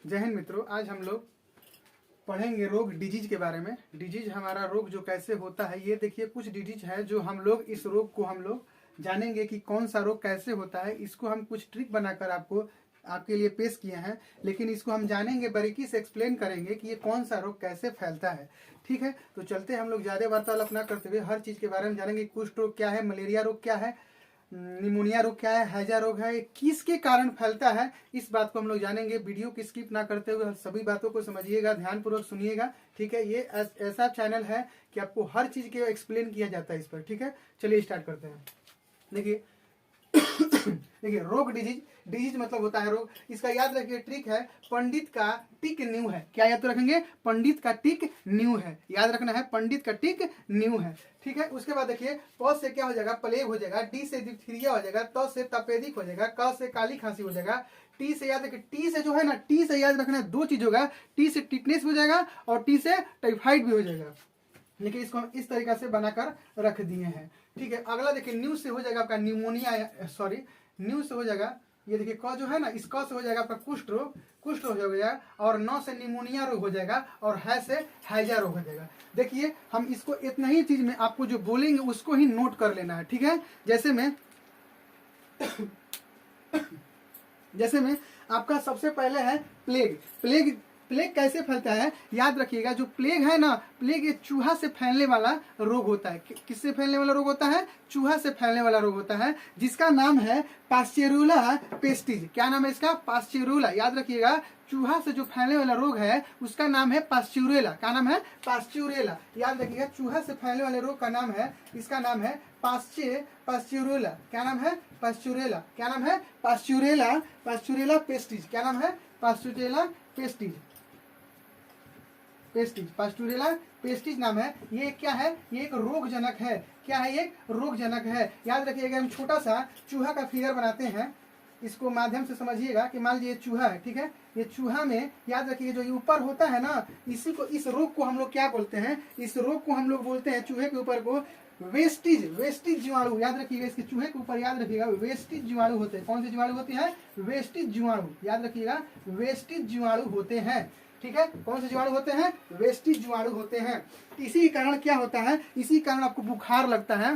जय हिंद मित्रों। आज हम लोग पढ़ेंगे रोग डिजीज के बारे में। डिजीज हमारा रोग जो कैसे होता है, ये देखिए कुछ डिजीज है जो हम लोग इस रोग को हम लोग जानेंगे कि कौन सा रोग कैसे होता है। इसको हम कुछ ट्रिक बनाकर आपके लिए पेश किए हैं, लेकिन इसको हम जानेंगे, बारीकी से एक्सप्लेन करेंगे कि ये कौन सा रोग कैसे फैलता है। ठीक है, तो चलते हम लोग ज़्यादा वार्तालाप ना करते हुए हर चीज़ के बारे में जानेंगे। कुष्ठ रोग क्या है, मलेरिया रोग क्या है, निमोनिया रोग क्या है, हैजा रोग है, किसके कारण फैलता है, इस बात को हम लोग जानेंगे। वीडियो को स्किप ना करते हुए सभी बातों को समझिएगा, ध्यानपूर्वक सुनिएगा। ठीक है, ये ऐसा चैनल है कि आपको हर चीज़ के एक्सप्लेन किया जाता है इस पर। ठीक है, चलिए स्टार्ट करते हैं। देखिए देखिए रोग डिजीज मतलब होता है रोग। इसका याद रखिए ट्रिक है, पंडित का टिक न्यू है। क्या याद रखेंगे? पंडित का टिक न्यू है, याद रखना है, पंडित का टिक न्यू है। ठीक है, उसके बाद देखिए प से क्या हो जाएगा, प्लेग हो जाएगा, डी से डिप्थीरिया हो जाएगा, त से तपेदिक हो जाएगा, क से काली खांसी हो जाएगा, टी से याद रखिए, टी से जो है ना, टी से याद रखना है दो चीज होगा, टी से टिटनेस हो जाएगा और टी से टाइफाइड भी हो जाएगा। लेकिन इसको हम इस तरीका से बनाकर रख दिए हैं। ठीक है, अगला देखिए न्यू से हो जाएगा आपका निमोनिया, सॉरी न्यू से हो जाएगा, ये देखिए क जो है ना, इस क से हो जाएगा आपका कुष्ठ रोग हो जाएगा, और न से निमोनिया रोग हो जाएगा, और है से हैजा रोग हो जाएगा। देखिए हम इसको इतना ही चीज में आपको जो बोलेंगे उसको ही नोट कर लेना है। ठीक है, जैसे में आपका सबसे पहले है प्लेग कैसे फैलता है, याद रखिएगा। जो प्लेग है ना, प्लेग ये चूहा से फैलने वाला रोग होता है। किससे फैलने वाला रोग होता है? चूहा से फैलने वाला रोग होता है, जिसका नाम है पास्चेरुला पेस्टिज। क्या नाम है इसका? पास्चेरुला। याद रखिएगा, चूहा से जो फैलने वाला रोग है उसका नाम है पास्चुरेला। क्या नाम है? पास्चुरेला। याद रखिएगा, चूहा से फैलने वाले रोग का नाम है, इसका नाम है पास्चुरेला। क्या नाम है? पास्चुरेला। क्या नाम है? Pasteurella pastries. क्या नाम है? Pasteurella pastries. पास्चुरेला पेस्टिज नाम है। ये क्या है? ये एक रोगजनक है। क्या है? एक रोगजनक है। याद रखिएगा, हम छोटा सा चूहा का फिगर बनाते हैं, इसको माध्यम से समझिएगा कि मान लीजिए चूहा है। ठीक है, ये चूहा में याद रखिए जो ये ऊपर होता है ना, इस रोग को हम लोग क्या बोलते हैं? इस रोग को हम लोग बोलते हैं, चूहे के ऊपर को वेस्टिज जीवाणु। याद रखिएगा, इसके चूहे के ऊपर याद रखिएगा वेस्टिज जीवाणु होते हैं। कौन से जीवाणु होते हैं? वेस्टिज जीवाणु। याद रखिएगा, वेस्टिज जीवाणु होते हैं। ठीक है, कौन से जीवाणु होते हैं? वेस्टिज जीवाणु होते हैं। इसी कारण क्या होता है? इसी कारण आपको बुखार लगता है।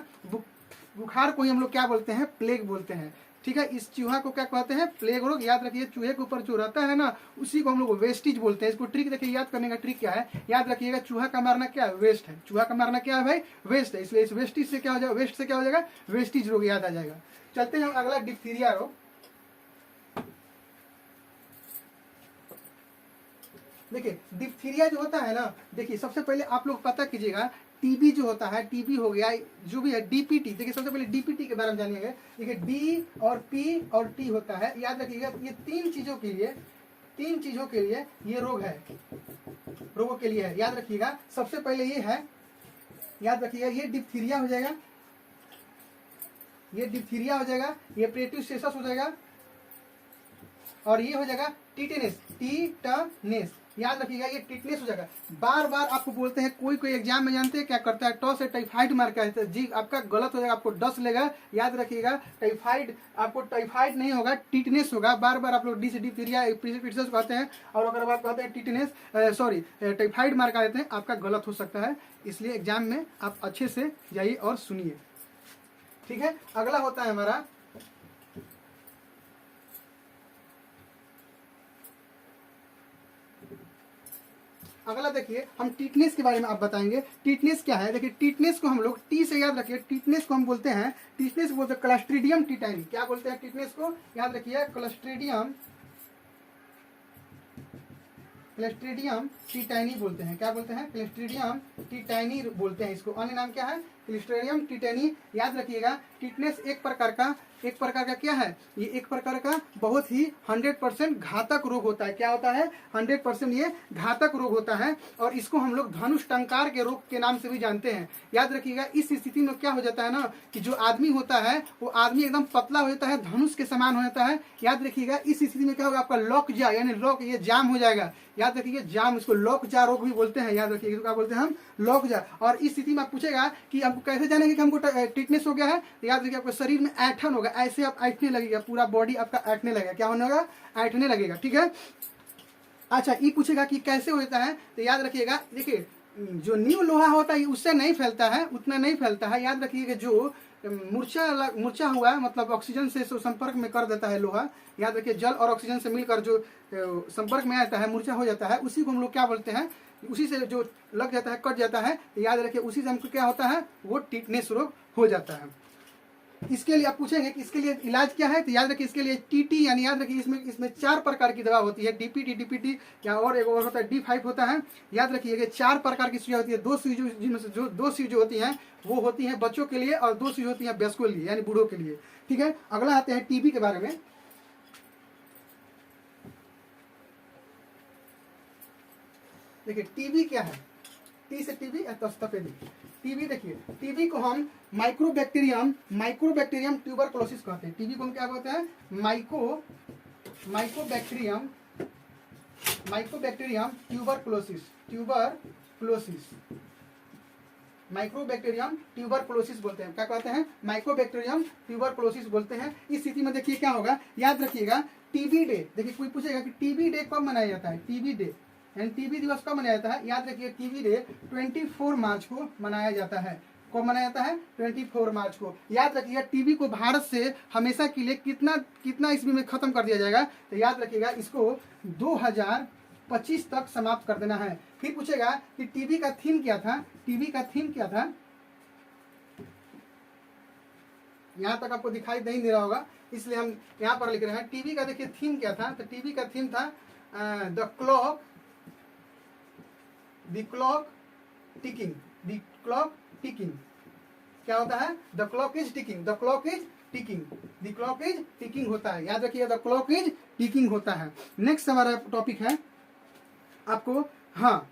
बुखार को ही हम लोग क्या बोलते हैं? प्लेग बोलते हैं। ठीक है, इस चूहा को क्या कहते हैं? प्लेग रोग। याद रखिए, चूहे के ऊपर जो रहता है ना, उसी को हम लोग वेस्टिज बोलते हैं। इसको ट्रिक देखिए, याद करने का ट्रिक क्या है, याद रखिएगा, चूहा का मारना क्या है? वेस्ट है। चूहा का मारना क्या है भाई? वेस्ट है। इसलिए इस वेस्टिज से क्या हो जाएगा? वेस्ट से क्या हो जाएगा? वेस्टिज रोग याद आ जाएगा। चलते हैं अगला, डिप्थीरिया रोग। देखिए डिप्थीरिया जो होता है ना, देखिए सबसे पहले आप लोग पता कीजिएगा, टीबी जो होता है, टीबी हो गया जो भी है, डीपीटी। देखिए सबसे पहले डीपीटी के बारे में जानिएगा। देखिए डी और पी और टी होता है। याद रखिएगा, ये तीन चीजों के लिए ये रोग है, रोगों के लिए है। याद रखिएगा, सबसे पहले ये है, याद रखिएगा, ये डिप्थीरिया हो जाएगा, ये डिप्थीरिया हो जाएगा, ये पेरिटोसेसस हो जाएगा, और ये हो जाएगा टीटनेस। याद रखिएगा, ये टिटनेस हो जाएगा। बार बार आपको बोलते हैं, कोई एग्जाम में जानते हैं क्या करता है? ट से टाइफाइड मार के आता है जी, आपका गलत हो जाएगा, आपको डस लेगा। याद रखिएगा, टाइफाइड, आपको टाइफाइड नहीं होगा, टिटनेस होगा। बार बार आप लोग डी से डिप्थीरिया पेरिटोसेसस कहते हैं, और अगर आप कहते हैं टिटनेस, सॉरी टाइफाइड मार के देते हैं, आपका गलत हो सकता है। इसलिए एग्जाम में आप अच्छे से जाइए और सुनिए। ठीक है, अगला होता है हमारा, अगला देखिए, हम टिटनेस के बारे में आप बताएंगे। टिटनेस क्या है? देखिए टिटनेस को हम लोग टी से याद रखिए, टिटनेस को हम बोलते हैं, टिटनेस बोलते हैं क्लस्ट्रीडियम टिटानी। क्या बोलते हैं टिटनेस को? याद रखिए, क्लस्ट्रीडियम टिटानी बोलते हैं। क्या बोलते हैं? क्लस्ट्रीडियम टिटानी बोलते हैं इसको। अन्य नाम क्या है? Clostridium tetani. याद रखिएगा, टिटनेस एक प्रकार का क्या है? ये एक प्रकार का बहुत ही 100% घातक रोग होता है। क्या होता है? 100% ये घातक रोग होता है, और इसको हम लोग धनुष टंकार के रोग के नाम से भी जानते हैं। याद रखिएगा, इस स्थिति में क्या हो जाता है ना, कि जो आदमी होता है वो आदमी एकदम पतला हो जाता है, धनुष के समान हो जाता है। याद रखिएगा, इस स्थिति में क्या होगा? आपका लॉक जा, यानी लॉक, ये जाम हो जाएगा। याद रखिए, जाम, इसको लॉक जा रोग भी बोलते हैं। याद रखिए, क्या बोलते हैं हम? लॉक जा। और इस स्थिति में आप पूछेगा कि हमको कैसे जानेंगे कि हमको टिटनेस हो गया है? याद रखिए, आपके शरीर में ऐठन होगा, ऐसे आप ऐठने लगेगा, पूरा बॉडी आपका ऐठने लगेगा। क्या होने लगा? ऐठने लगेगा। ठीक है, अच्छा, ये पूछेगा कि कैसे होता है, तो याद रखिएगा, देखिए जो न्यू लोहा होता है उससे नहीं फैलता है, उतना नहीं फैलता है। याद रखिएगा जो मूर्छा हुआ मतलब ऑक्सीजन से संपर्क में कर देता है लोहा, याद रखिए जल और ऑक्सीजन से मिलकर जो संपर्क में आता है, मूर्छा हो जाता है, उसी को हम लोग क्या बोलते हैं, उसी से जो लग जाता है, कट जाता है, याद रखिए उसी से हमको क्या होता है, वो टिटनेस रोग हो जाता है। इसके लिए आप पूछेंगे कि इसके लिए इलाज क्या है, तो याद रखिए इसके लिए टीटी, यानी याद रखिए इसमें 4 प्रकार की दवा होती है, डीपीटी, डीपीटी या और एक और होता है D5 होता है। याद रखिए कि 4 प्रकार की सुई होती है, 2 सुई जिनमें से जो 2 सुई जो होती हैं वो होती हैं बच्चों के लिए और 2 सुई होती हैं वयस्कों के लिए यानी बूढ़ों के लिए। ठीक है, अगला आते हैं टीबी के बारे में। देखिए टीबी क्या है, टी से टीबी तपेदी। टीबी देखिए, टीबी को हम माइक्रोबैक्टीरियम ट्यूबरकुलोसिस कहते हैं। टीबी को हम क्या कहते हैं, माइक्रोबैक्टीरियम ट्यूबरकुलोसिस माइक्रोबैक्टीरियम ट्यूबरकुलोसिस बोलते हैं। क्या कहते हैं, माइक्रोबैक्टीरियम ट्यूबरकुलोसिस बोलते हैं। इस स्थिति में देखिए क्या होगा, याद रखिएगा टीबी डे। देखिए कोई पूछेगा कि टीबी डे कब मनाया जाता है, टीबी डे यानी टीबी दिवस कब मनाया जाता है। याद रखिए टीबी डे 24 मार्च को मनाया जाता है। कब मनाया जाता है, 24 मार्च को। याद रखिएगा टीबी को भारत से हमेशा के लिए कितना ईस्वी में खत्म कर दिया जाएगा, तो याद रखिएगा इसको 2025 तक समाप्त कर देना है। फिर पूछेगा कि टीबी का थीम क्या था, टीबी का थीम क्या था, यहां तक आपको दिखाई नहीं दे रहा होगा इसलिए हम यहां पर लिख रहे हैं। टीबी का देखिए थीम क्या था, तो टीबी का थीम था द क्लॉक टिकिंग। क्या होता है, द क्लॉक इज टिकिंग होता है। याद रखिए द क्लॉक इज टिकिंग होता है। नेक्स्ट हमारा टॉपिक है आपको, हाँ,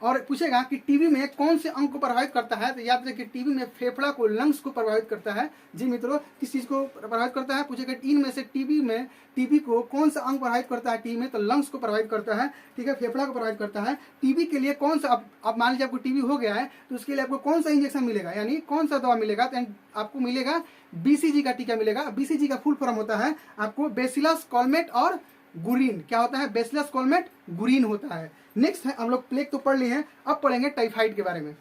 और पूछेगा कि टीबी में कौन से अंग को प्रभावित करता है, तो याद रखिए टीबी में फेफड़ा को, लंग्स को प्रभावित करता है। जी मित्रों, किस चीज को प्रभावित करता है, पूछेगा इनमें से टीबी को कौन सा अंग प्रभावित करता है, टीबी में तो लंग्स को प्रभावित करता है। ठीक है, फेफड़ा को प्रभावित करता है। टीबी के लिए कौन सा, अब मान लीजिए आपको टीबी हो गया है तो उसके लिए आपको कौन सा इंजेक्शन मिलेगा, यानी कौन सा दवा मिलेगा, तो आपको मिलेगा BCG का टीका मिलेगा। BCG का फुल फॉर्म होता है आपको बेसिलस कॉलमेट और गुरीन। क्या होता है, बेसिलस कॉलमेट गुरीन होता है। नेक्स्ट है, हम लोग प्लेग तो पढ़ लिए हैं, अब पढ़ेंगे टाइफाइड के बारे में।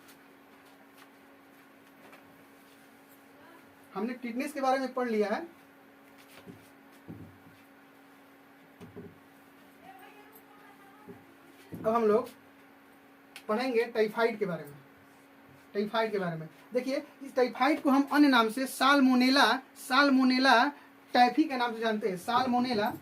हमने टिटनेस के बारे में पढ़ लिया है, अब हम लोग पढ़ेंगे टाइफाइड के बारे में। देखिए इस टाइफाइड को हम अन्य नाम से साल्मोनेला टाइफी के नाम से जानते हैं। साल्मोनेला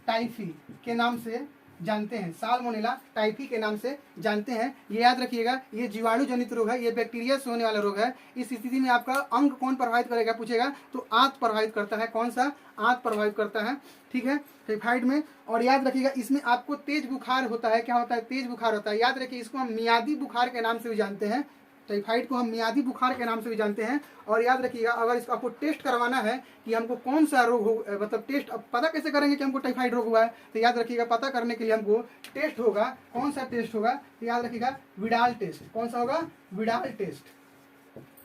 टाइफी के नाम से जानते हैं। साल्मोनेला टाइफी के नाम से जानते हैं। ये याद रखिएगा, ये जीवाणु जनित रोग है, ये बैक्टीरिया से होने वाला रोग है। इस स्थिति में आपका अंग कौन प्रभावित करेगा पूछेगा, तो आंत प्रभावित करता है। कौन सा, आंत प्रभावित करता है। ठीक है, टाइफाइड में। और याद रखिएगा इसमें आपको तेज बुखार होता है। क्या होता है, तेज बुखार होता है। याद रखिए इसको हम मियादी बुखार के नाम से भी जानते हैं। टाइफाइड को हम मियादी बुखार के नाम से भी जानते हैं। और याद रखिएगा अगर इसको आपको टेस्ट करवाना है कि हमको कौन सा रोग हो, मतलब टेस्ट, अब पता कैसे करेंगे कि हमको टाइफाइड रोग हुआ है, तो याद रखिएगा पता करने के लिए हमको टेस्ट होगा। कौन सा टेस्ट होगा, तो याद रखिएगा विडाल टेस्ट। कौन सा होगा, विडाल टेस्ट।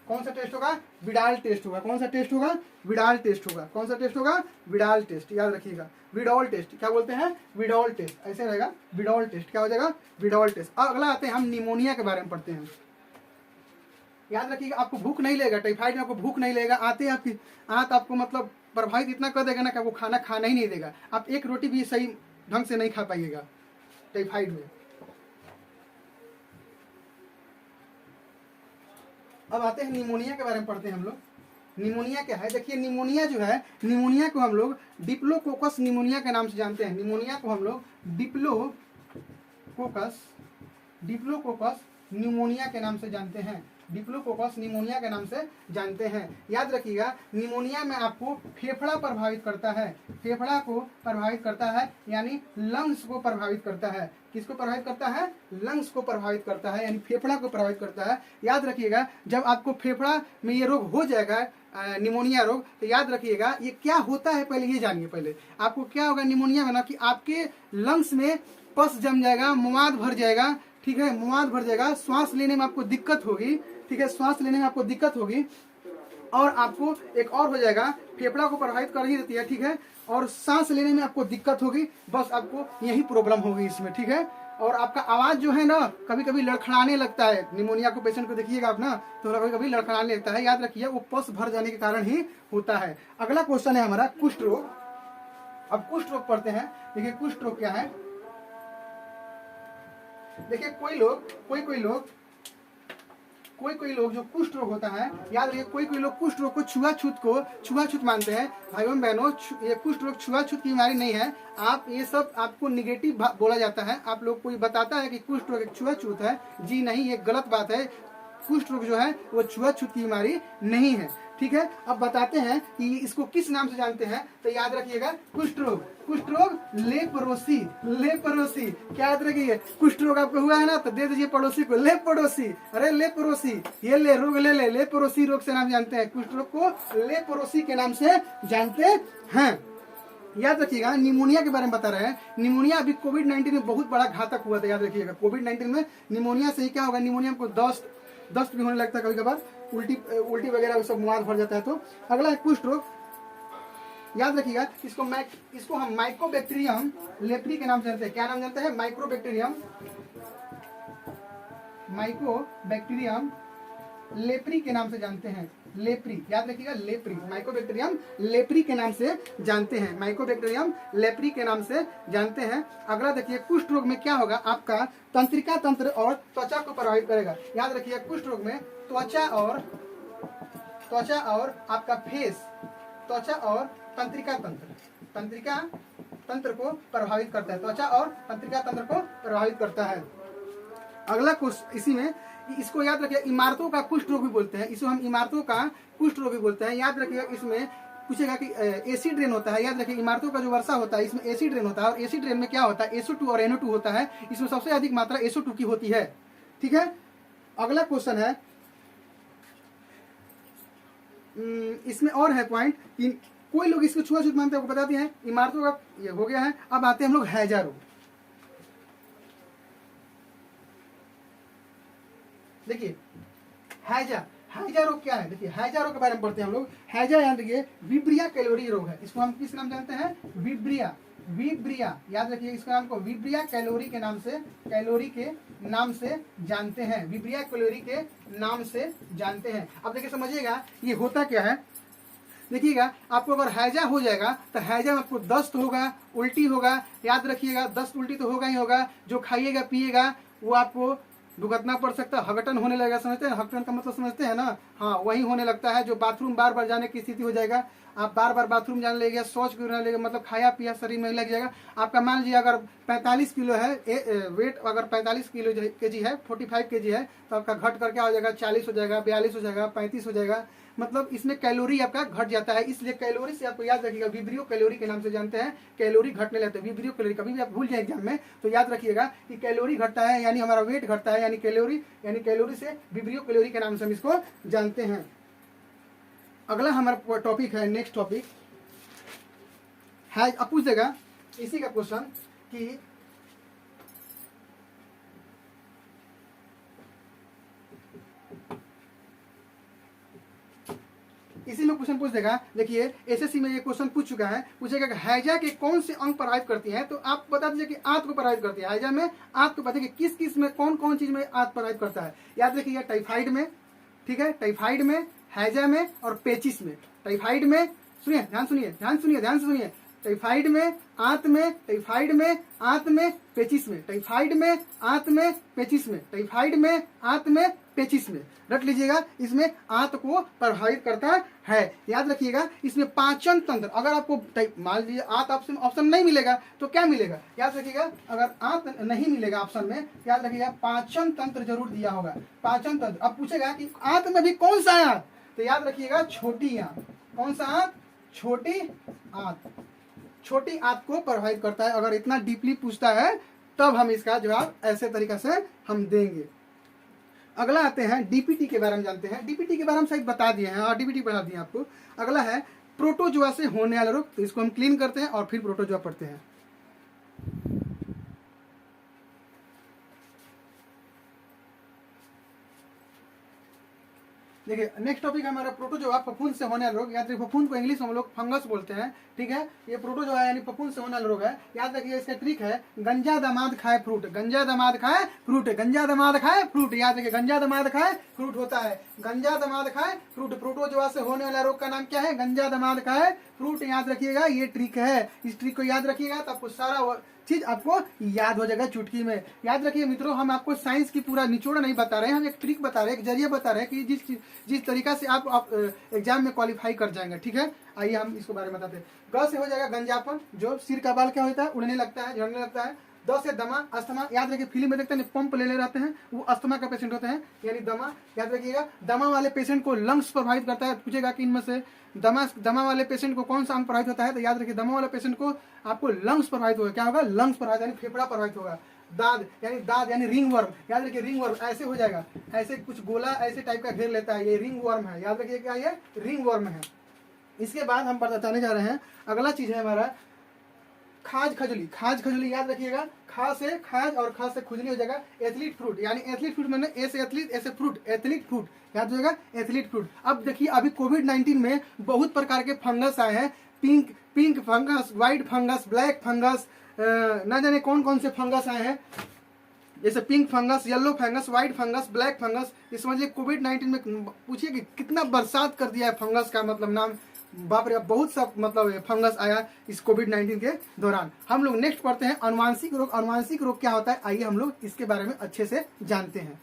कौन सा टेस्ट होगा, विडाल टेस्ट होगा। कौन सा टेस्ट होगा, विडाल टेस्ट होगा। कौन सा टेस्ट होगा, विडाल टेस्ट। याद रखिएगा विडॉल टेस्ट, क्या बोलते हैं, विडॉल टेस्ट, ऐसे रहेगा विडॉल टेस्ट। क्या हो जाएगा, विडॉल टेस्ट। अगला आते हैं हम निमोनिया के बारे में पढ़ते हैं। याद रखिएगा आपको भूख नहीं लगेगा, टाइफाइड में आपको भूख नहीं लगेगा। आते आपकी आंत आपको मतलब प्रभावित इतना कर देगा ना कि आपको खाना ही नहीं देगा। आप एक रोटी भी सही ढंग से नहीं खा पाइएगा टाइफाइड में। अब आते हैं निमोनिया के बारे में पढ़ते हैं हम लोग। निमोनिया क्या है, देखिए निमोनिया जो है, निमोनिया को हम लोग डिप्लोकोकस निमोनिया के नाम से जानते हैं। निमोनिया को हम लोग डिप्लोकोकस निमोनिया के नाम से जानते हैं। डिप्लोकोकस निमोनिया के नाम से जानते हैं। याद रखिएगा निमोनिया में आपको फेफड़ा प्रभावित करता है। फेफड़ा को प्रभावित करता है यानी लंग्स को प्रभावित करता है। किसको प्रभावित करता है, लंग्स को प्रभावित करता है यानी फेफड़ा को प्रभावित करता है। याद रखिएगा जब आपको फेफड़ा में ये रोग हो जाएगा, निमोनिया रोग, तो याद रखिएगा ये क्या होता है, पहले ये जानिए। पहले आपको क्या होगा निमोनिया में ना, कि आपके लंग्स में पस जम जाएगा, मवाद भर जाएगा। ठीक है, मवाद भर जाएगा, श्वास लेने में आपको दिक्कत होगी। ठीक है, श्वास लेने में आपको दिक्कत होगी। और आपको एक और हो जाएगा, फेफड़ा को प्रभावित कर ही देती है, ठीक है, और सांस लेने में आपको दिक्कत होगी, बस आपको यही प्रॉब्लम होगी इसमें, ठीक है। और आपका आवाज जो है ना कभी कभी लड़खड़ाने लगता है, निमोनिया को पेशेंट को देखिएगा आप ना तो कभी कभी लड़खड़ाने लगता है, याद रखिए वो पस भर जाने के कारण ही होता है। अगला क्वेश्चन है हमारा कुष्ठ रोग। अब कुष्ठ रोग पढ़ते हैं। देखिए कुष्ठ रोग क्या है। देखिए कोई कोई लोग जो कुष्ठ रोग होता है, याद रखिए कोई लोग कुष्ठ रोग को छुआछूत मानते हैं। भाइयों बहनों, ये कुष्ठ रोग छुआछूत की बीमारी नहीं है। आप ये सब आपको निगेटिव बोला जाता है, आप लोग कोई बताता है कि कुष्ठ रोग एक छुआछूत है, जी नहीं, ये गलत बात है। कुष्ठ रोग जो है वो छुआछूत की बीमारी नहीं है, ठीक है। अब बताते हैं कि इसको किस नाम से जानते हैं, तो याद रखिएगा कुष्ठ रोग लेप्रोसी। क्या याद रखिए, कुष्ठ रोग आपको हुआ है ना तो दे दीजिए पड़ोसी को, लेप्रोसी, अरे लेप्रोसी, ये ले रोग ले लेप्रोसी रोग से नाम जानते हैं, कुष्ठ रोग को लेप्रोसी के नाम से जानते हैं। याद रखिएगा निमोनिया के बारे में बता रहे हैं। निमोनिया अभी कोविड-19 में बहुत बड़ा घातक हुआ था, याद रखिएगा। कोविड-19 में निमोनिया से ही क्या होगा, निमोनिया को दस्त भी होने लगता है, कभी कभार उल्टी वगैरह सब मुआद भर जाता है। तो अगला है कुष्ठ रोग। याद रखिएगा इसको हम माइकोबैक्टीरियम लेप्री के नाम से जानते हैं। क्या नाम जानते हैं, माइकोबैक्टीरियम लेप्री के नाम से जानते हैं। लेप्री, याद रखिएगा लेप्री, माइकोबैक्टीरियम लेप्री के नाम से जानते हैं, माइकोबैक्टीरियम लेप्री के नाम से जानते हैं। अगला देखिए कुष्ठ रोग में क्या होगा, आपका तंत्रिका तंत्र और त्वचा को प्रभावित करेगा। याद रखिए कुष्ठ रोग में त्वचा और आपका फेस, त्वचा और तंत्रिका तंत्र को प्रभावित करता है, त्वचा और तंत्रिका तंत्र को प्रभावित करता है। अगला कुष्ठ, इसी में इसको याद रखिए इमारतों का कुष्ठ रोग भी बोलते हैं, इसको हम इमारतों का कुष्ठ रोग भी बोलते हैं। याद रखिएगा इसमें पूछेगा कि एसिड ड्रेन होता है। याद रखिए इमारतों का जो वर्षा होता है इसमें एसिड ड्रेन होता है, और एसिड ड्रेन में क्या होता है, SO2 और NO2 होता है। इसमें सबसे अधिक मात्रा SO2 की होती है, ठीक है। अगला क्वेश्चन है, इसमें और है पॉइंट कि कोई लोग इसको छुआछूत मानते हैं, आपको बताते हैं। इमारतों का ये हो गया है। अब आते हैं हम लोग हैजा रोग। देखिए हैजा रोग क्या है, देखिए हैजा रोग के बारे में पढ़ते हैं हम लोग। हैजा याद रखिए विब्रिया कैलोरी रोग है, इसको हम किस नाम जानते हैं, विब्रिया। याद रखिए इसका नाम को विब्रिया कैलोरी के नाम से जानते हैं, विब्रिया कैलोरी के नाम से जानते हैं। अब देखिए समझिएगा ये होता क्या है। देखिएगा आपको अगर हैजा हो जाएगा तो हैजा में आपको दस्त होगा, उल्टी होगा। याद रखिएगा दस्त उल्टी तो होगा ही होगा, जो खाइएगा पिएगा वो आपको भुगतना पड़ सकता है। हगटन होने लगेगा, समझते हैं हगटन का मतलब समझते हैं ना, हाँ वही होने लगता है। जो बाथरूम बार बार जाने की स्थिति हो जाएगा, आप बार बार बाथरूम जाने लगेगा, शौच करने लगेगा, मतलब खाया पिया शरीर में लग जाएगा। आपका मान लीजिए अगर 45 किलो है वेट, अगर 45 किलो केजी है, 45 केजी है, तो आपका घट कर क्या हो जाएगा, 40 हो जाएगा, 42 हो जाएगा, 35 हो जाएगा। मतलब इसमें कैलोरी आपका घट जाता है। इसलिए कैलोरी से आपको याद रखिएगा विब्रियो कैलोरी के नाम से जानते हैं, कैलोरी घटने लगते हैं। विब्रियो कैलोरी कभी भी आप भूल जाए एग्जाम में तो याद रखिएगा कि कैलोरी घटता है, यानी हमारा वेट घटता है, यानी कैलोरी से विब्रियो कैलोरी के नाम से हम इसको जानते हैं। अगला हमारा टॉपिक है, नेक्स्ट टॉपिक है, अब पूछ देगा इसी का क्वेश्चन कि इसी में क्वेश्चन पूछ देगा। देखिए एसएससी में ये क्वेश्चन पूछ चुका है, पूछेगा कि हैजा के कौन से अंग प्रभावित करती है, तो आप बता दीजिए कि आंत को प्रभावित करती है। हैजा में आंत को पता है कि किस में कौन चीज में आंत प्रभावित करता है। याद रखिएगा टाइफाइड में, ठीक है, टाइफाइड में, हैजा में और पेचिस में। टाइफाइड में, सुनिए ध्यान से सुनिए, टाइफाइड में, आंत में, टाइफाइड में, आंत में, पेचिस में, टाइफाइड में, आंत में, पेचिस में, टाइफाइड में, आंत में, पेचिस में। रख लीजिएगा, इसमें आंत को प्रभावित करता है। याद रखिएगा इसमें पाचन तंत्र, अगर आपको मान लीजिए आंत ऑप्शन नहीं मिलेगा तो क्या मिलेगा, याद रखिएगा अगर आंत नहीं मिलेगा ऑप्शन में, याद रखिएगा पाचन तंत्र जरूर दिया होगा, पाचन तंत्र। अब पूछेगा कि आंत में भी कौन सा आंत, तो याद रखिएगा छोटी आंत। कौन सा आंत, छोटी आंत। छोटी आंत को प्रभावित करता है। अगर इतना डीपली पूछता है तब हम इसका जवाब ऐसे तरीका से हम देंगे। अगला आते हैं डीपीटी के बारे में जानते हैं। डीपीटी के बारे में शायद बता दिए हैं और डीपीटी पढ़ा दिए आपको। अगला है प्रोटोजोआ से होने वाला रोग, तो इसको हम क्लीन करते हैं और फिर प्रोटोजोआ पढ़ते हैं। देखिए नेक्स्ट टॉपिक हमारा प्रोटोजोआ, फफूंद से होने वाला रोग। याद रखिए फफूंद को इंग्लिश में हम लोग फंगस बोलते हैं, ठीक है। ये प्रोटोजोआ यानी फफूंद से होने वाला रोग है। याद रखिए इसका ट्रिक है गंजा दामाद खाए फ्रूट, गंजा दामाद खाए फ्रूट, गंजा दामाद खाए फ्रूट। याद रखिए गंजा दामाद खाए फ्रूट होता है, गंजा दामाद खाए फ्रूट। प्रोटोजोआ से होने वाला रोग का नाम क्या है? गंजा दामाद खाए फ्रूट। याद रखिएगा ये ट्रिक है, इस ट्रिक को याद रखिएगा तो आपको सारा चीज आपको याद हो जाएगा चुटकी में। याद रखिए मित्रों, हम आपको साइंस की पूरा निचोड़ नहीं बता रहे हैं, हम एक ट्रिक बता रहे हैं, एक जरिए बता रहे हैं कि जिस तरीका से आप एग्जाम में क्वालिफाई कर जाएंगे, ठीक है। आइए हम इसके बारे में बताते हैं। ग से हो जाएगा गंजापन, जो सिर का बाल क्या होता है? उड़ने लगता है, झड़ने लगता है। द से दमा, अस्थमा। याद रखिए फिल्म में देखते हैं पंप ले रहते हैं, वो अस्थमा का पेशेंट होते हैं, यानी दमा। याद रखिएगा दमा वाले पेशेंट को लंग्स प्रभावित करता है। पूछेगा कि इनमें से दमा वाले पेशेंट को कौन सा अंग प्रभावित होता है? तो याद रखिए दमा वाले पेशेंट को आपको लंग्स प्रभावित होगा। क्या होगा? लंग्स प्रभावित यानी फेफड़ा प्रभावित होगा। दाद यानी रिंग वर्म। याद रखिए रिंग वर्म ऐसे हो जाएगा, ऐसे कुछ गोला ऐसे टाइप का घेर लेता है, ये रिंग वर्म है। याद रखिए क्या ये रिंग वर्म है। इसके बाद हम बताने जा रहे हैं अगला चीज है हमारा खाज खजली। खाज खजली याद रखिएगा, खा से खाज और खा से खुजली हो जाएगा एथलीट फ्रूट। यानी एथलीट फ्रूट मैंने ए से एथलीट, ऐसे फ्रूट, एथलीट फ्रूट याद होगा एथलीट फ्रूट। अब देखिए अभी कोविड-19 में बहुत प्रकार के फंगस आए हैं, pink fungus, white fungus, black fungus, ना जाने कौन कौन से फंगस आए हैं, जैसे pink fungus, yellow fungus, white fungus, black fungus. इस समझिए कोविड-19 में पूछिए कि कितना बरसात कर दिया है फंगस का, मतलब नाम बाप रे, बहुत सा मतलब फंगस आया इस कोविड-19 के दौरान। हम लोग नेक्स्ट पढ़ते हैं अनुवांशिक रोग। अनुवांशिक रोग क्या होता है? आइए हम लोग इसके बारे में अच्छे से जानते हैं।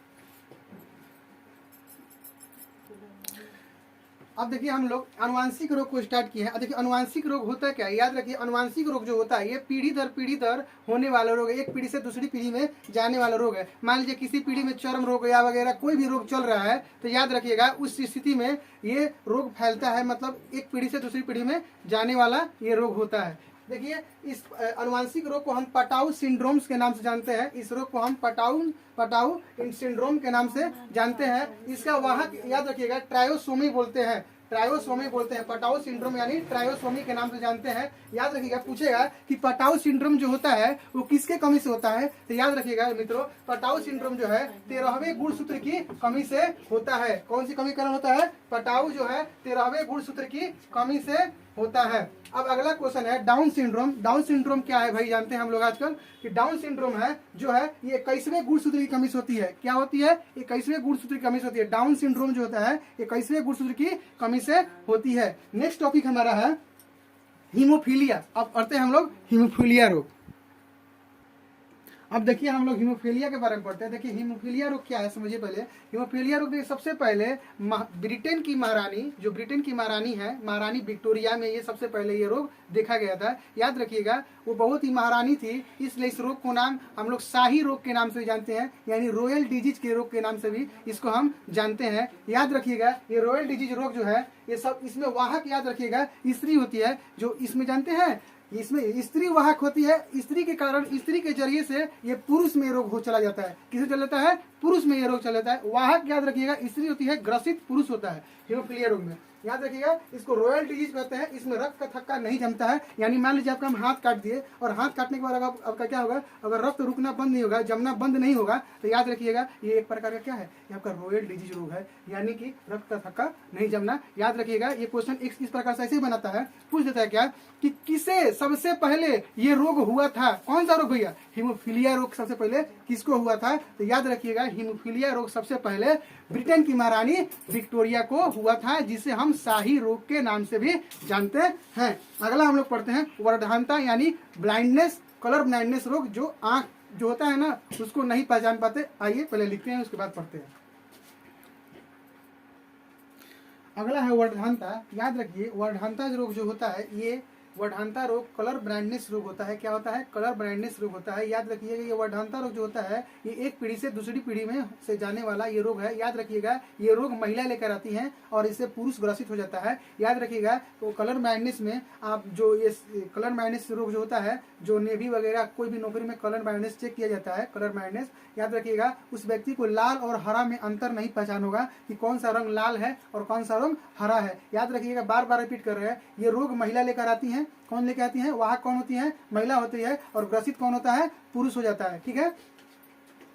अब देखिए हम लोग अनुवांशिक रोग को स्टार्ट किए हैं। अब देखिए अनुवांशिक रोग होता है क्या? याद रखिए अनुवांशिक रोग जो होता है ये पीढ़ी दर होने वाला रोग है, एक पीढ़ी से दूसरी पीढ़ी में जाने वाला रोग है। मान लीजिए किसी पीढ़ी में चर्म रोग या वगैरह कोई भी रोग चल रहा है तो याद रखिएगा उस स्थिति में ये रोग फैलता है, मतलब एक पीढ़ी से दूसरी पीढ़ी में जाने वाला ये रोग होता है। देखिए इस अनुवांशिक रोग को हम पटाउ सिंड्रोम्स के नाम से जानते हैं। इस रोग को हम पटाउ सिंड्रोम के नाम से जानते हैं। इसका वाहक याद रखिएगा ट्रायोसोमी बोलते हैं, ट्रायोसोमी बोलते हैं। पटाउ सिंड्रोम यानी ट्रायोसोमी के नाम से जानते हैं। याद रखिएगा पूछेगा कि पटाउ सिंड्रोम जो होता है वो किसके कमी से होता है? तो याद रखिएगा मित्रों पटाउ सिंड्रोम जो है 13वें गुणसूत्र की कमी से होता है। कौन सी कमी कारण होता है? पटाउ जो है 13वें गुणसूत्र की कमी से होता है। अब अगला क्वेश्चन है डाउन सिंड्रोम। डाउन सिंड्रोम क्या है भाई? जानते हैं हम लोग आजकल कि डाउन सिंड्रोम है जो है ये 21वें गुणसूत्र की कमी से होती है। क्या होती है? 21वें गुणसूत्र की कमी से होती है। डाउन सिंड्रोम जो होता है 21वें गुणसूत्र की कमी से होती है। नेक्स्ट टॉपिक हमारा है हीमोफीलिया। अब पढ़ते हैं हम लोग हीमोफीलिया रोग। अब देखिए हम लोग हीमोफीलिया के बारे में पढ़ते हैं। देखिए हीमोफीलिया रोग क्या है समझिए पहले। हीमोफीलिया रोग देखिए सबसे पहले ब्रिटेन की महारानी, जो ब्रिटेन की महारानी है, महारानी विक्टोरिया में ये सबसे पहले ये रोग देखा गया था। याद रखिएगा वो बहुत ही महारानी थी, इसलिए इस रोग को नाम हम लोग शाही रोग के नाम से भी जानते हैं, यानी रॉयल डिजीज के रोग के नाम से भी इसको हम जानते हैं। याद रखिएगा ये रॉयल डिजीज रोग जो है ये सब इसमें वाहक याद रखिएगा स्त्री होती है, जो इसमें जानते हैं इसमें स्त्री वाहक होती है। स्त्री के कारण, स्त्री के जरिए से ये पुरुष में रोग हो चला जाता है। किसे चला जाता है? पुरुष में ये रोग चला जाता है। वाहक याद रखिएगा स्त्री होती है, ग्रसित पुरुष होता है हीमोफीलिया रोग में। याद रखिएगा इसको रॉयल डिजीज कहते हैं। इसमें रक्त का थक्का नहीं जमता है, यानी मान लीजिए आपका हम हाथ काट दिए और हाथ काटने के बाद आपका क्या होगा? अगर रक्त रुकना बंद नहीं होगा, जमना बंद नहीं होगा तो याद रखिएगा ये एक प्रकार का क्या है? ये आपका रॉयल डिजीज रोग है, यानी कि रक्त का थक्का नहीं जमना। याद रखिएगा ये क्वेश्चन इस प्रकार से ऐसे ही बनाता है, पूछ देता है क्या कि किसे सबसे पहले ये रोग हुआ था? कौन सा रोग भैया? हीमोफीलिया रोग सबसे पहले किसको हुआ था? तो याद रखिएगा हीमोफीलिया रोग सबसे पहले ब्रिटेन की महारानी विक्टोरिया को हुआ था, जिसे हम शाही रोग के नाम से भी जानते हैं। अगला हम लोग पढ़ते हैं वर्धनता यानी ब्लाइंडनेस, कलर ब्लाइंडनेस रोग, जो आंख जो होता है ना उसको नहीं पहचान पाते। आइए पहले लिखते हैं उसके बाद पढ़ते हैं। अगला है वर्धनता। याद रखिए वर्धनता रोग जो होता है ये वर्धनता रोग कलर ब्लाइंडनेस रोग होता है। क्या होता है? कलर ब्लाइंडनेस रोग होता है। याद रखिएगा ये वर्धनता रोग जो होता है ये एक पीढ़ी से दूसरी पीढ़ी में से जाने वाला ये रोग है। याद रखिएगा ये रोग महिला लेकर आती हैं और इससे पुरुष ग्रसित हो जाता है। याद रखिएगा तो कलर ब्लाइंडनेस में आप जो ये कलर ब्लाइंडनेस रोग जो होता है, जो नेवी वगैरह कोई भी नौकरी में कलर ब्लाइंडनेस चेक किया जाता है, कलर ब्लाइंडनेस, याद रखिएगा उस व्यक्ति को लाल और हरा में अंतर नहीं पहचान होगा कि कौन सा रंग लाल है और कौन सा रंग हरा है। याद रखिएगा बार बार रिपीट कर रहे हैं, ये रोग महिला लेकर आती हैं। कौन लेकर आती है? वाहक कौन होती है? महिला होती है। और ग्रसित कौन होता है? पुरुष हो जाता है। ठीक है।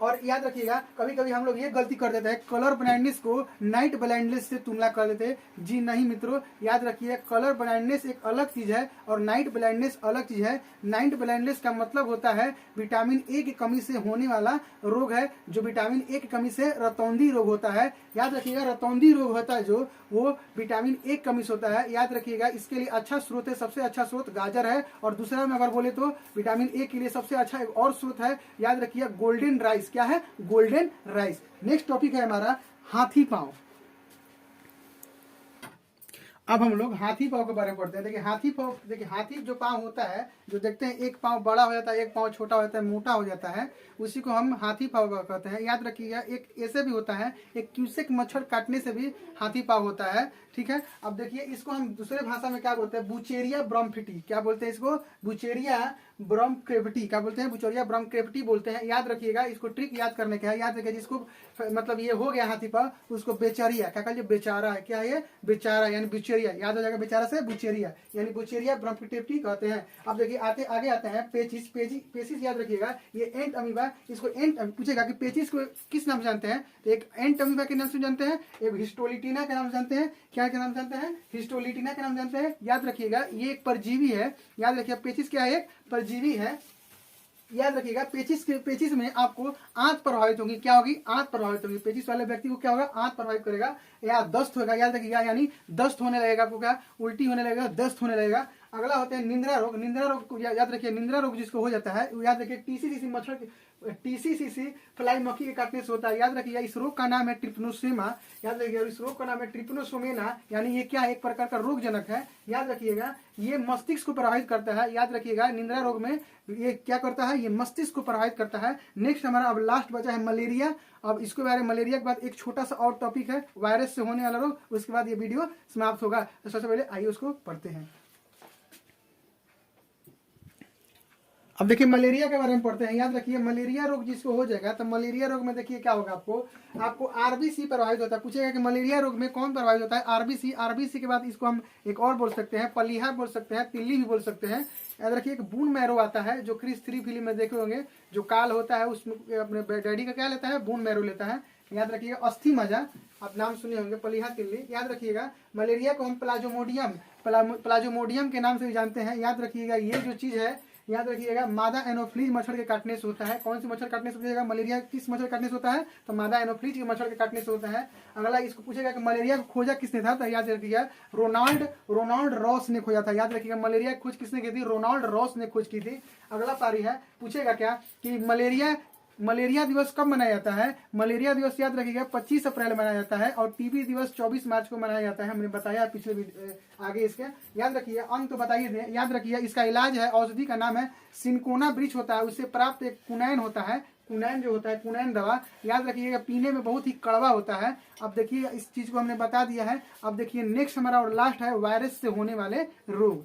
और याद रखिएगा कभी कभी हम लोग ये गलती कर देते हैं, कलर ब्लाइंडनेस को नाइट ब्लाइंडनेस से तुलना कर देते हैं। जी नहीं मित्रों, याद रखिए कलर ब्लाइंडनेस एक अलग चीज है और नाइट ब्लाइंडनेस अलग चीज है। नाइट ब्लाइंडनेस का मतलब होता है विटामिन ए की कमी से होने वाला रोग है, जो विटामिन ए की कमी से रतौंधी रोग होता है। याद रखिएगा रतौंधी रोग होता है जो वो विटामिन ए की कमी से होता है। याद रखिएगा इसके लिए अच्छा स्रोत है, सबसे अच्छा स्रोत गाजर है। और दूसरा में अगर बोले तो विटामिन ए के लिए सबसे अच्छा एक और स्रोत है, याद रखिए गोल्डन राइस। क्या है? Golden rice. नेक्स्ट टॉपिक है हमारा हाथी पांव। अब हम लोग हाथी पांव के बारे में पढ़ते हैं। देखिए हाथी पांव, देखिए हाथी जो पांव होता है, जो देखते हैं एक पांव बड़ा हो जाता है, एक पांव छोटा हो जाता है, मोटा हो जाता है, उसी को हम हाथी पांव कहते हैं। याद रखिएगा एक ऐसे भी होता है, एक क्यूसेक मच्छर काटने से भी हाथी पांव होता है। ठीक है, अब देखिए इसको हम दूसरे भाषा में क्या बोलते हैं? बुचेरिया ब्रह्मफिटी। क्या बोलते हैं इसको? बुचेरिया ब्रह्मक्रेविटी। क्या बोलते हैं? बुचेरिया ब्रह्मक्रेविटी बोलते हैं। याद रखिएगा इसको ट्रिक याद करने का है। याद रखिए जिसको मतलब ये हो गया हाथी पांव उसको बेचारिया, क्या कहिए? बेचारा है। क्या है ये? बेचारा यानी बुचेरिया। याद हो जाएगा बेचारा से बुचेरिया, यानी बुचेरिया ब्रह्मक्रेविटी कहते हैं। अब देखिए आगे आते हैं पेचिस। पेचिस याद रखिएगा ये एंट अमीबा। इसको एंट पूछेगा कि पेचिस को किस नाम से जानते हैं, तो एक एंट अमीबा के नाम से जानते हैं, एक हिस्टोलिटीना के नाम से जानते हैं। क्या के नाम जानते हैं? हिस्टोलिटीना के नाम जानते हैं। याद रखिएगा ये एक परजीवी है। याद रखिएगा पेचिस क्या है? एक परजीवी है। याद रखिएगा पेचिस में आपको आंत प्रभावित होगी। क्या होगी? आंत प्रभावित होगी। पेचिस वाले व्यक्ति को क्या होगा? आंत प्रभावित करेगा या दस्त होगा। याद रखिएगा यानी दस्त होने लगेगा, आपको क्या? उल्टी होने लगेगा, दस्त होने लगेगा। अगला होता है निंद्रा रोग। निंद्रा रोग को याद रखिए, निंद्रा रोग जिसको हो जाता है याद रखिए टीसीसीसी मच्छर, टीसीसीसी फ्लाई मक्खी के काटने से होता है। याद रखिएगा इस रोग का नाम है ट्रिपनोसोमा। याद रखिएगा इस रोग का नाम है ट्रिपनोसोमेना, यानी ये क्या है? एक प्रकार का रोगजनक है। याद रखिएगा ये मस्तिष्क को प्रभावित करता है। याद रखिएगा निंद्रा रोग में ये क्या करता है? ये मस्तिष्क को प्रभावित करता है। नेक्स्ट हमारा अब लास्ट बचा है मलेरिया। अब इसके बारे में मलेरिया के बाद एक छोटा सा और टॉपिक है वायरस से होने वाला रोग, उसके बाद ये वीडियो समाप्त होगा। तो सबसे पहले आइए उसको पढ़ते हैं। अब देखिए मलेरिया के बारे में पढ़ते हैं। याद रखिए मलेरिया रोग जिसको हो जाएगा तो मलेरिया रोग में देखिए क्या होगा, आपको आरबीसी प्रभावित होता है। पूछेगा कि मलेरिया रोग में कौन प्रभावित होता है? आरबीसी। आरबीसी के बाद इसको हम एक और बोल सकते हैं, पलीहा बोल सकते हैं, तिल्ली भी बोल सकते हैं। याद रखिए एक बून मैरो आता है जो क्रिस 3 फिल्म में देखे होंगे, जो काल होता है उसमें अपने डैडी का क्या लेता है? बून मैरो लेता है। याद रखिएगा अस्थि मजा, आप नाम सुने होंगे, पलीहा तिल्ली। याद रखिएगा मलेरिया को हम प्लाज्मोडियम के नाम से भी जानते हैं। याद रखिएगा ये जो चीज है, याद रखिएगा मादा एनोफ्लीज मच्छर के काटने से होता है। कौन सी मच्छर काटने से होता है? मलेरिया किस मच्छर काटने से होता है? तो मादा एनोफ्लीज के मच्छर के काटने से होता है। अगला इसको पूछेगा कि मलेरिया को खोजा किसने था? तो याद रखिएगा रोनाल्ड रॉस ने खोजा था। याद रखिएगा मलेरिया की खोज किसने की थी? रोनाल्ड रॉस ने खोज की थी। अगला पारी है, पूछेगा क्या कि मलेरिया दिवस कब मनाया जाता है? मलेरिया दिवस याद रखिएगा 25 अप्रैल मनाया जाता है और टीबी दिवस 24 मार्च को मनाया जाता है। हमने बताया पिछले आगे इसके। याद रखिए अंक तो बताइए दे। याद रखिए इसका इलाज है, औषधि का नाम है सिनकोना वृक्ष होता है, उससे प्राप्त एक कुनैन होता है। कुनैन जो होता है, कुनैन दवा, याद रखिएगा पीने में बहुत ही कड़वा होता है। अब देखिए इस चीज को हमने बता दिया है। अब देखिए नेक्स्ट हमारा और लास्ट है वायरस से होने वाले रोग।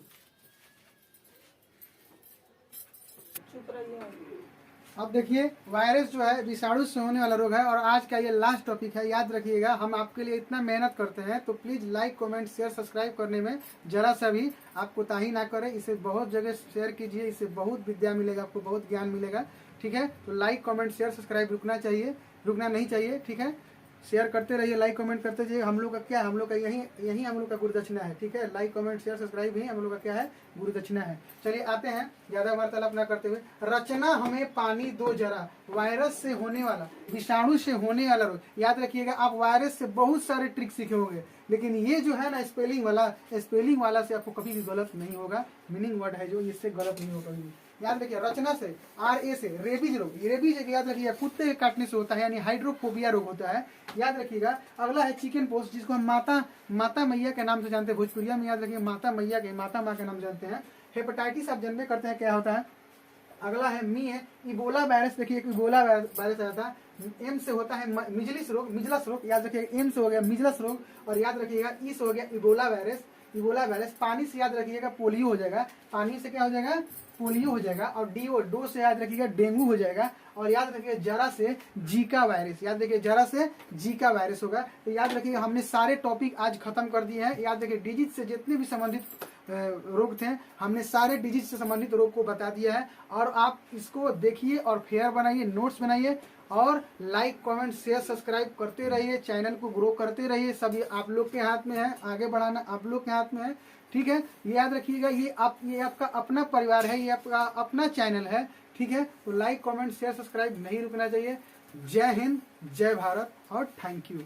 अब देखिए वायरस जो है विषाणु से होने वाला रोग है और आज का ये लास्ट टॉपिक है। याद रखिएगा हम आपके लिए इतना मेहनत करते हैं तो please like comment share subscribe करने में जरा सा भी आप कोताही ना करें। इसे बहुत जगह शेयर कीजिए, इससे बहुत विद्या मिलेगा, आपको बहुत ज्ञान मिलेगा। ठीक है, तो लाइक कमेंट शेयर सब्सक्राइब रुकना नहीं चाहिए। ठीक है, शेयर करते रहिए, लाइक कमेंट करते रहिए। हम लोग का क्या है? हम लोग का यही हम लोग का गुरुदक्षिणा है। ठीक है, लाइक कमेंट शेयर सब्सक्राइब ही हम लोग का क्या है? गुरुदक्षिणा है। चलिए आते हैं ज्यादा वार्तालाप ना करते हुए। रचना हमें पानी दो जरा, वायरस से होने वाला, विषाणु से होने वाला रोग। याद रखिएगा आप वायरस से बहुत सारे ट्रिक सीखे होंगे, लेकिन ये जो है ना स्पेलिंग वाला से आपको कभी भी गलत नहीं होगा। मीनिंग वर्ड है जो, इससे गलत नहीं होगा कभी। याद रखिए रचना से RA से रेबीज रोग। रेबीज याद रखिए कुत्ते के काटने से होता है, यानी हाइड्रोफोबिया रोग होता है। याद रखिएगा अगला है चिकन पॉक्स, जिसको हम माता मैया के नाम से जानते हैं भोजपुरिया में। याद रखिए माता माँ के नाम जानते हैं। हेपेटाइटिस आप जानते करते हैं क्या होता है। अगला है इबोला वायरस। देखिए इबोला वायरस आया था, एम से होता है मिजलिस रोग। याद रखिएगा एम से हो गया मिजलस रोग, और याद रखिएगा ई से हो गया इबोला वायरस। पानी से याद रखिएगा पोलियो हो जाएगा, पानी से क्या हो जाएगा? पोलियो हो जाएगा। और डो से याद रखिएगा डेंगू हो जाएगा। और याद रखिए जरा से जीका वायरस, याद रखिए जरा से जीका वायरस होगा। तो याद रखिए हमने सारे टॉपिक आज खत्म कर दिए हैं। याद रखिए डिजीज से जितने भी संबंधित रोग थे हमने सारे डिजीज से संबंधित रोग को बता दिया है। और आप इसको देखिए और फेयर बनाइए, नोट्स बनाइए और लाइक कमेंट शेयर सब्सक्राइब करते रहिए, चैनल को ग्रो करते रहिए। सभी आप लोग के हाथ में है, आगे बढ़ाना आप लोग के हाथ में है, ठीक है। ये याद रखिएगा ये आपका अपना परिवार है, ये आपका अपना चैनल है, ठीक है। तो लाइक कमेंट शेयर सब्सक्राइब नहीं रुकना चाहिए। जय हिंद, जय भारत और थैंक यू।